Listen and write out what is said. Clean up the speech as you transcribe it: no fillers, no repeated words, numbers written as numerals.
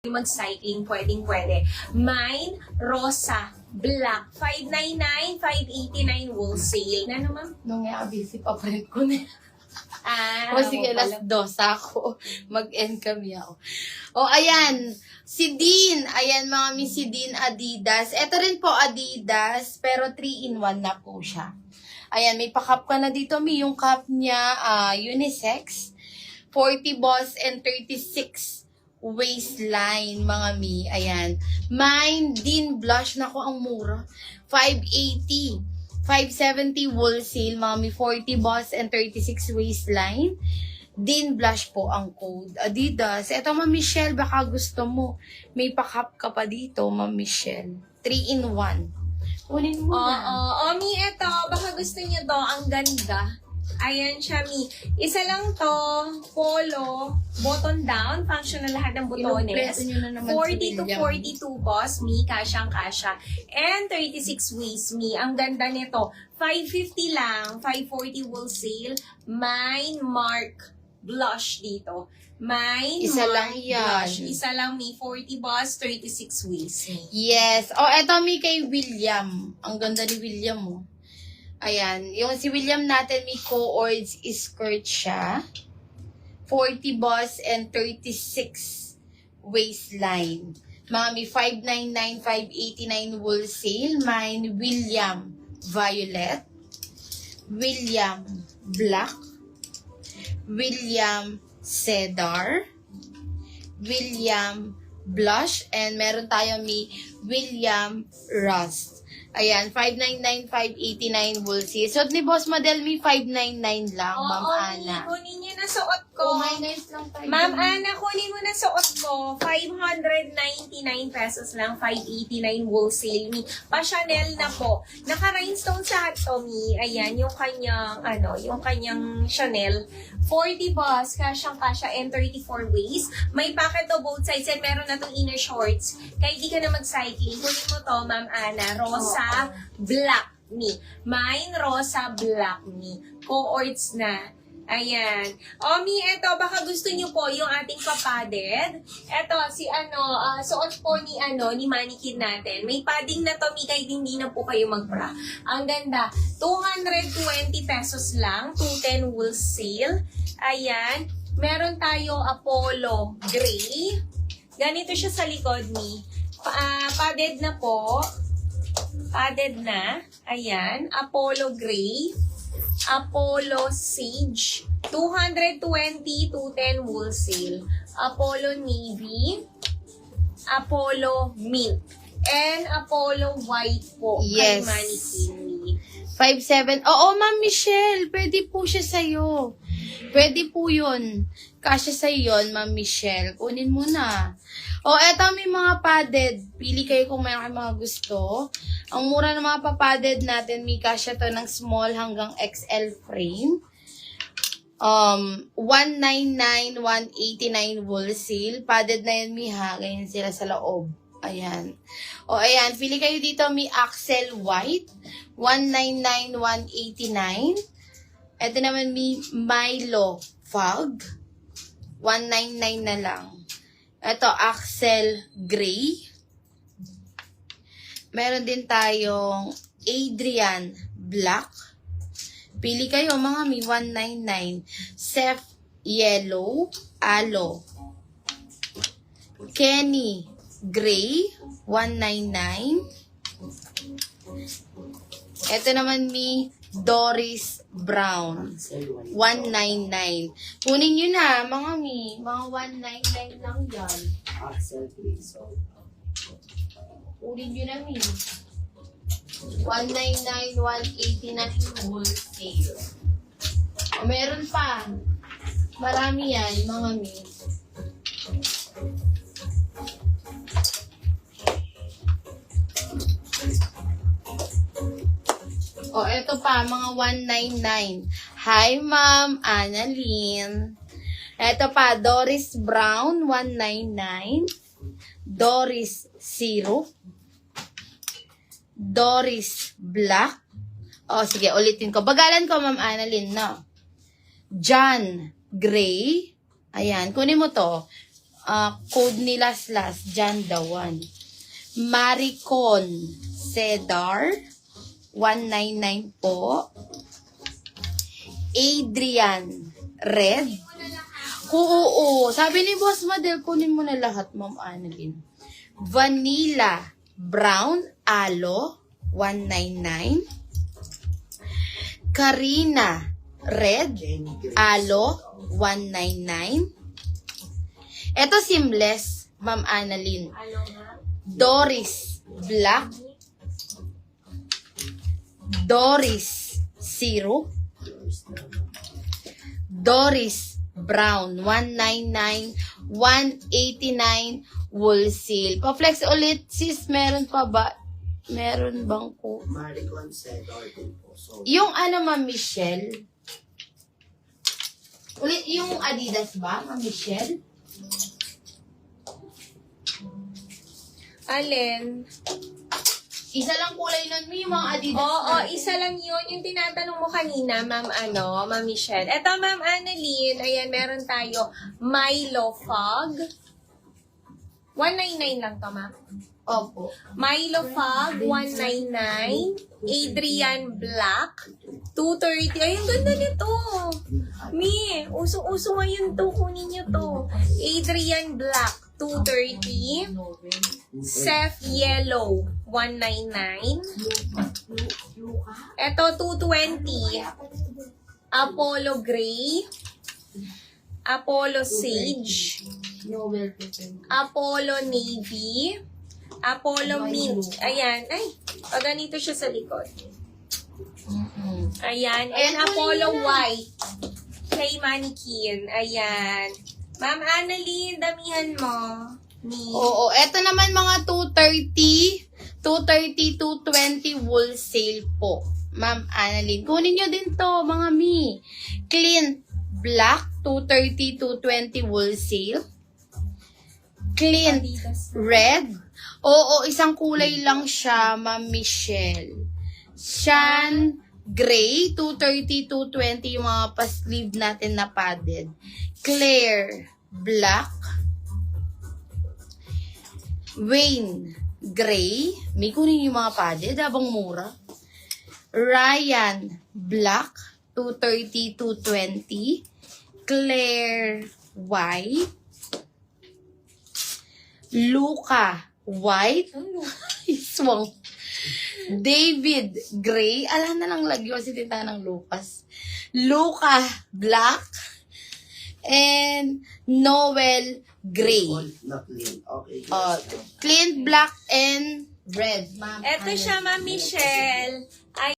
mag-cycling, pwedeng-pwede. Mine, Rosa, Black, 599, 589 wholesale. Na naman? Nung nga busy pa print ko na. O sige, oo pala. alas 2 ako. Mag-end kami ako. O ayan, si Dean. Ayan mga mi, si Dean Adidas. Ito rin po Adidas, pero 3-in-1 na po siya. Ayan, may pa-cup ka na dito, mi. Yung cup niya, unisex. 40 boss and 36 waistline, mga mi. Ayan. Mine, Dean Blush. Naku, ang mura. 580. 570 wholesale, mga mi. 40 boss and 36 waistline. Dean Blush po ang code. Adidas. Eto, Ma'am Michelle, baka gusto mo. May pa-cup ka pa dito, Ma'am Michelle. 3-in-1. Kunin mo na. Oo. Mi, eto. Baka gusto niyo to. Ang ganda. Ayan siya, mi. Isa lang to. Polo. Button down. Function na lahat ng butones. Ilumpleto nyo na naman 40 to si William. 42 boss, mi. Kasyang-kasya. And 36 waist, mi. Ang ganda nito. 550 lang. 540 wholesale. Mine Mark Blush dito. Mine Isa Mark lang yan. Blush. Isa lang, mi. 40 boss, 36 waist, mi. Yes. O, eto mi kay William. Ang ganda ni William, oh. Ayan. Yung si William natin, may co-ords skirt siya. 40 boss and 36 waistline. Mga may 599, 589 wholesale. Mine, William Violet. William Black. William Cedar. William Blush. And meron tayo may William Rust. Ayan, 599, 589 wholesale. So, ni Boss Model, may 599 lang, Ma'am Ana. Kunin niyo na suot ko. Oh, minus lang tayo. Ma'am Ana, kunin mo na suot ko. 599 pesos lang, 589 wholesale, mi. Pa-Chanel na po. Naka-rhinestone sa to, mi. Ayan, yung kanyang, yung kanyang Chanel. 40 boss, kasyang-kasya, and 34 waist. May packet to both sides, and meron na tong inner shorts. Kaya di ka na mag-cycling. Kunin mo to, Ma'am Ana. Rosa, black, mi. Mine, rosa, black, mi. Co-ords na. Ayan. O, mi, eto, baka gusto niyo po yung ating papadded. Eto, suot po ni mannequin natin. May padding na to, mi, kahit hindi na po kayo mag-bra. Ang ganda. 220 pesos lang. 210 wholesale. Ayan. Meron tayo Apollo Gray. Ganito siya sa likod, mi. Padded na po. Padded na. Ayan. Apollo Gray. Apollo Sage, 220, 210 wholesale. Apollo Navy, Apollo Mint, and Apollo White po. Yes. Kay mannequin. 5'7". Oo, Ma'am Michelle. Pwede po siya sa'yo. Pwede po yun. Kasya sa'yo yun, Ma'am Michelle. Kunin mo na. O, eto may mga padded. Pili kayo kung may mga gusto. Ang mura ng mga papadded natin, may kasya to ng small hanggang XL frame. 199, 189 wholesale. Padded na yan, mi ha. Ganyan sila sa loob. Ayan. O, ayan. Pili kayo dito, may Axel White. 199, 189. Ito naman, may Milo Fog. 199 na lang. Ito, Axel Gray. Meron din tayong Adrian Black. Pili kayo, mga mi, 199. Seth Yellow, Alo. Kenny Gray, 199. Ito naman mi, Doris Brown, 199. Kunin nyo na, mga mi. Mga 199 lang yan. Kunin nyo na, mi. 199, 189 wholesale. O, meron pa. Marami yan, mga mi. O, eto pa, mga 199. Hi, Ma'am Annalyn. Eto pa, Doris Brown, 199. Doris Syrup. Doris Black. O, sige, ulitin ko. Bagalan ko, Ma'am Annalyn, no? John Gray. Ayan, kunin mo to. Code nila / John Dawan. Maricon Cedar 199 po. Adrian Red. Oo. Sabi ni Boss Madel, kunin mo na lahat, Ma'am Annalyn. Vanilla Brown Alo 199. Karina Red Alo 199. Ito seamless, Ma'am Annalyn. Ano nga? Doris Black. Doris Zero. Doris Brown 199, 189 wholesale. Pa-flex ulit sis, meron pa ba? Meron bang ko? Maricon Cedar din po. So, Yung ano, Ma'am Michelle? Ulit yung Adidas ba, Ma'am Michelle? Alin? Isa lang kulay nun mo yung mga Adidas. Oo, na. isa lang yun. Yung tinatanong mo kanina, Ma'am Michelle. Eto, Ma'am Annalyn, ayan, meron tayo Milo Fog. 199 lang to, Ma'am. Opo. Milo Fog, 199. Adrian Black, 230. Ay, ang ganda nito. Mi, usong-uso ngayon to. Kunin nyo to. Adrian Black, 230. Seth Yellow, 199. Ito, 220. Apollo Gray. Apollo Sage. Apollo Navy. Apollo Mint. Ayan. Ay, pag ganito siya sa likod. Ayan. And Apollo White. Kay Mannequin. Ayan. Ma'am Annalyn, damihan mo. Oo, eto naman mga 230, 220 wholesale po. Ma'am Annalyn, kunin nyo din to, mga mi. Clint Black, 230, 220 wholesale. Clint Red. Oo, isang kulay lang siya, Ma'am Michelle. Sean Gray, 230, 220 yung mga pa-sleeve natin na padded. Claire Black. Wayne Gray. May kunin yung mga padded habang mura. Ryan Black, 230, 220. Claire White. Luca White. Iswang. David Gray. Ala na lang lagyo kasi tinta ng Lucas. Luca Black. And Noel Gray. not clean. Okay. Clint Black and Red. Ma'am Ito siya, Ma'am Michelle.